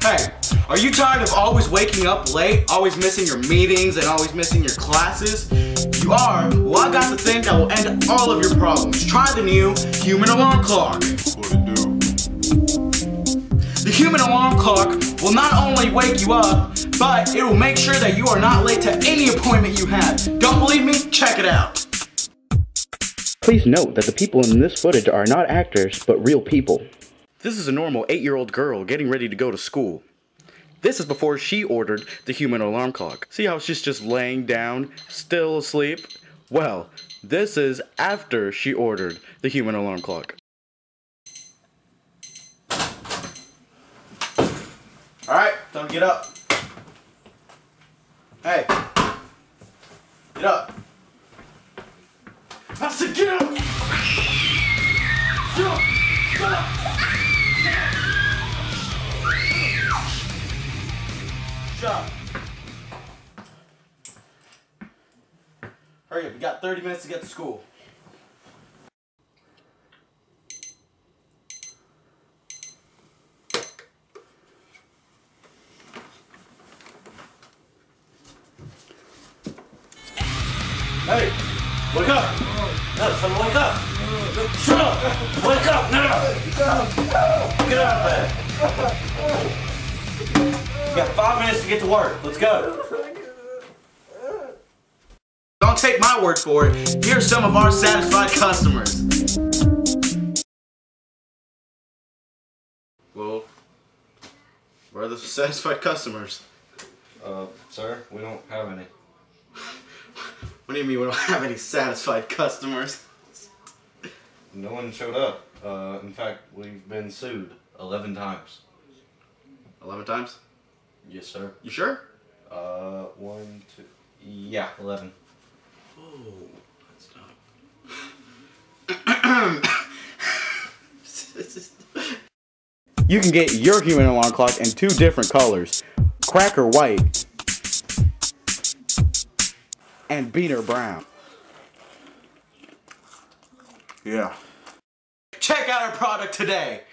Hey, are you tired of always waking up late, always missing your meetings, and always missing your classes? You are? Well, I got the thing that will end all of your problems. Try the new human alarm clock. What it do? The human alarm clock will not only wake you up, but it will make sure that you are not late to any appointment you have. Don't believe me? Check it out. Please note that the people in this footage are not actors, but real people. This is a normal 8-year-old girl getting ready to go to school. This is before she ordered the human alarm clock. See how she's just laying down, still asleep? Well, this is after she ordered the human alarm clock. Alright, time to get up. Hey, get up. I said get up! Get up! Get up! Shut up. Hurry up, we got 30 minutes to get to school. Hey, wake up! No, son, wake up! Shut up! Wake up now! Get out of bed! You got 5 minutes to get to work. Let's go. Don't take my word for it. Here's some of our satisfied customers. Well, where are the satisfied customers? Sir, we don't have any. What do you mean we don't have any satisfied customers? No one showed up. In fact, we've been sued 11 times. 11 times? Yes, sir. You sure? 1, 2, yeah, 11. Oh, that's not. You can get your human alarm clock in 2 different colors: cracker white and beaner brown. Yeah. Check out our product today.